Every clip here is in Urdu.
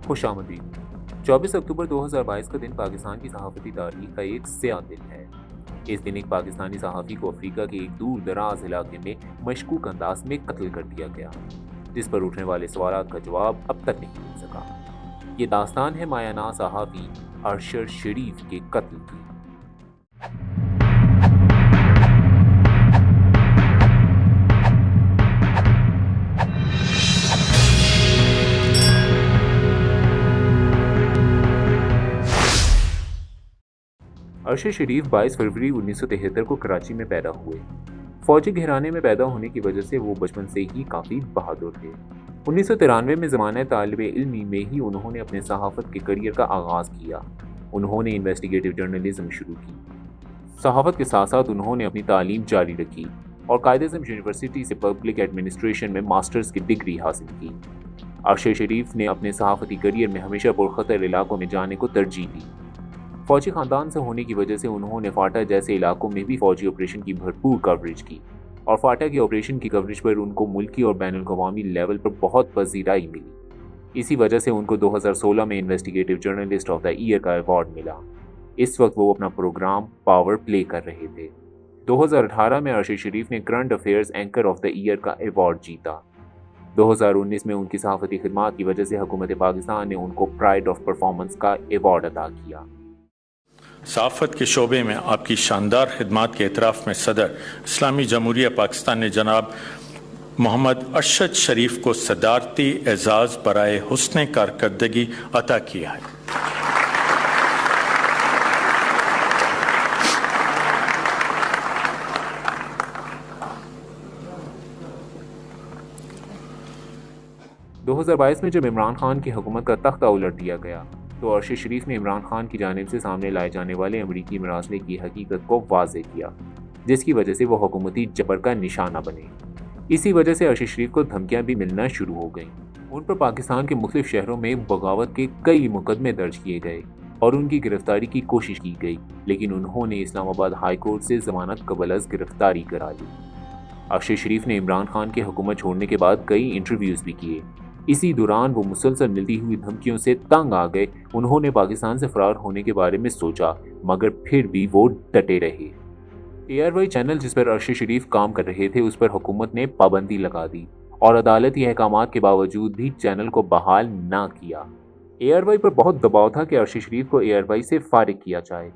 خوش آمدید۔ 24 اکتوبر 2022 کا دن پاکستان کی صحافتی تاریخ کا ایک سیاہ دن ہے۔ اس دن ایک پاکستانی صحافی کو افریقہ کے ایک دور دراز علاقے میں مشکوک انداز میں قتل کر دیا گیا، جس پر اٹھنے والے سوالات کا جواب اب تک نہیں مل سکا۔ یہ داستان ہے مایہ ناز صحافی ارشد شریف کے قتل کی۔ ارشد شریف 22 فروری 1973 کو کراچی میں پیدا ہوئے۔ فوجی گھرانے میں پیدا ہونے کی وجہ سے وہ بچپن سے ہی کافی بہادر تھے۔ 1993 میں زمانہ طالب علمی میں ہی انہوں نے اپنے صحافت کے کیریئر کا آغاز کیا۔ انہوں نے انویسٹیگیٹو جرنلزم شروع کی۔ صحافت کے ساتھ ساتھ انہوں نے اپنی تعلیم جاری رکھی اور قائد اعظم یونیورسٹی سے پبلک ایڈمنسٹریشن میں ماسٹرز کی ڈگری حاصل کی۔ ارشد شریف نے اپنے صحافتی کیریئر میں ہمیشہ پرخطر علاقوں میں جانے کو ترجیح دی۔ فوجی خاندان سے ہونے کی وجہ سے انہوں نے فاٹا جیسے علاقوں میں بھی فوجی آپریشن کی بھرپور کوریج کی، اور فاٹا کی آپریشن کی کوریج پر ان کو ملکی اور بین الاقوامی لیول پر بہت پذیرائی ملی۔ اسی وجہ سے ان کو 2016 میں investigative journalist of the year کا ایوارڈ ملا۔ اس وقت وہ اپنا پروگرام پاور پلے کر رہے تھے۔ 2018 میں ارشد شریف نے current affairs anchor of the year کا ایوارڈ جیتا۔ 2019 میں ان کی صحافتی خدمات کی وجہ سے حکومت پاکستان نے ان کو پرائڈ آف پرفارمنس کا ایوارڈ عطا کیا۔ صحافت کے شعبے میں آپ کی شاندار خدمات کے اعتراف میں صدر اسلامی جمہوریہ پاکستان نے جناب محمد ارشد شریف کو صدارتی اعزاز برائے حسن کارکردگی عطا کیا ہے۔ دو 2022 میں جب عمران خان کی حکومت کا تختہ الٹ دیا گیا تو ارشد شریف نے عمران خان کی جانب سے سامنے لائے جانے والے امریکی مراسلے کی حقیقت کو واضح کیا، جس کی وجہ سے وہ حکومتی جبر کا نشانہ بنے۔ اسی وجہ سے ارشد شریف کو دھمکیاں بھی ملنا شروع ہو گئیں۔ ان پر پاکستان کے مختلف شہروں میں بغاوت کے کئی مقدمے درج کیے گئے اور ان کی گرفتاری کی کوشش کی گئی، لیکن انہوں نے اسلام آباد ہائی کورٹ سے ضمانت قبل از گرفتاری کرا لی۔ ارشد شریف نے عمران خان کی حکومت چھوڑنے کے بعد کئی انٹرویوز بھی کیے۔ اسی دوران وہ مسلسل ملتی ہوئی دھمکیوں سے تنگ آ گئے۔ انہوں نے پاکستان سے فرار ہونے کے بارے میں سوچا، مگر پھر بھی وہ ڈٹے رہے۔ ARY چینل جس پر ارشد شریف کام کر رہے تھے، اس پر حکومت نے پابندی لگا دی اور عدالتی احکامات کے باوجود بھی چینل کو بحال نہ کیا۔ ARY پر بہت دباؤ تھا کہ ارشد شریف کو ARY سے فارغ کیا جائے۔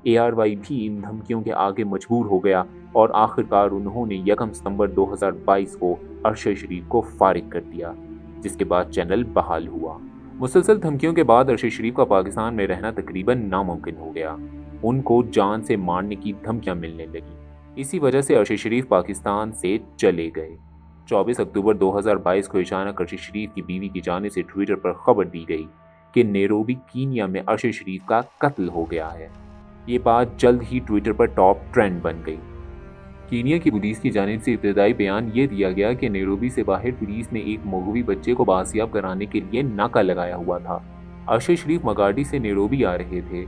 ARY بھی ان دھمکیوں کے آگے مجبور ہو گیا اور آخرکار انہوں نے 1 ستمبر 2022 کو ارشد شریف کو فارغ کر دیا، جس کے بعد چینل بحال ہوا۔ مسلسل دھمکیوں کے بعد ارشد شریف کا پاکستان میں رہنا تقریباً ناممکن ہو گیا۔ ان کو جان سے مارنے کی دھمکیاں ملنے لگیں۔ اسی وجہ سے ارشد شریف پاکستان سے چلے گئے۔ 24 اکتوبر 2022 کو اچانک ارشد شریف کی بیوی کی جانب سے ٹویٹر پر خبر دی گئی کہ نیروبی کینیا میں ارشد شریف کا قتل ہو گیا ہے۔ یہ بات جلد ہی ٹویٹر پر ٹاپ ٹرینڈ بن گئی۔ کینیا کی پولیس کی جانب سے ابتدائی بیان یہ دیا گیا کہ نیروبی سے باہر پولیس نے ایک مغوی بچے کو بازیاب کرانے کے لیے ناکہ لگایا ہوا تھا۔ ارشد شریف مگاڈی سے نیروبی آ رہے تھے۔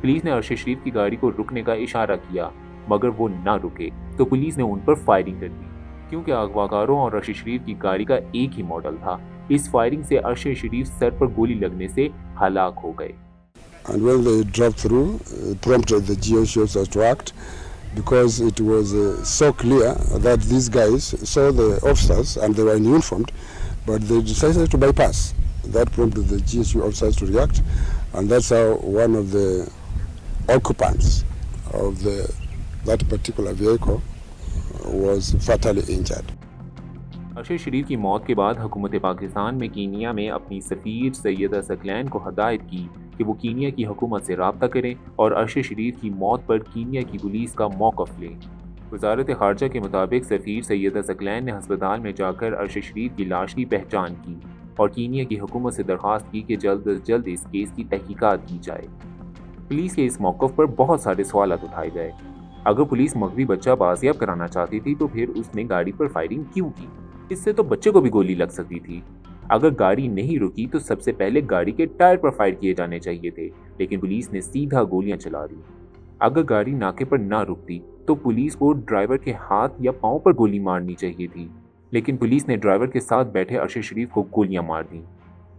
پولیس نے ارشد شریف کی گاڑی کو رکنے کا اشارہ کیا، مگر وہ نہ رکے تو پولیس نے ان پر فائرنگ کر دی۔ کیونکہ اغواکاروں اور ارشد شریف کی گاڑی کا ایک ہی ماڈل تھا، اس فائرنگ سے ارشد شریف سر پر گولی لگنے سے ہلاک ہو گئے۔ And when they dropped through, prompted the GSU officers to act because it was so clear that these guys saw the officers and they were in uniform, but they decided to bypass. That prompted the GSU officers to react, and that's how one of the occupants of that particular vehicle was fatally injured. Arshad شریف کی موت کے بعد حکومت پاکستان میں کینیا میں اپنی سفیر سیدہ ثقلین کو ہدایت کی کہ وہ کینیا کی حکومت سے رابطہ کریں اور ارشد شریف کی موت پر کینیا کی پولیس کا موقف لیں۔ وزارت خارجہ کے مطابق سفیر سیدہ ثقلین نے ہسپتال میں جا کر ارشد شریف کی لاش کی پہچان کی اور کینیا کی حکومت سے درخواست کی کہ جلد از جلد اس کیس کی تحقیقات کی جائے۔ پولیس کے اس موقف پر بہت سارے سوالات اٹھائے گئے۔ اگر پولیس مغوی بچہ بازیاب کرانا چاہتی تھی تو پھر اس نے گاڑی پر فائرنگ کیوں کی؟ اس سے تو بچے کو بھی گولی لگ سکتی تھی۔ اگر گاڑی نہیں رکی تو سب سے پہلے گاڑی کے ٹائر پر فائر کیے جانے چاہیے تھے، لیکن پولیس نے سیدھا گولیاں چلا دی۔ اگر گاڑی ناکے پر نہ رکتی تو پولیس کو ڈرائیور کے ہاتھ یا پاؤں پر گولی مارنی چاہیے تھی، لیکن پولیس نے ڈرائیور کے ساتھ بیٹھے ارشد شریف کو گولیاں مار دیں۔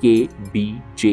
KBJ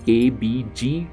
KBG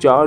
4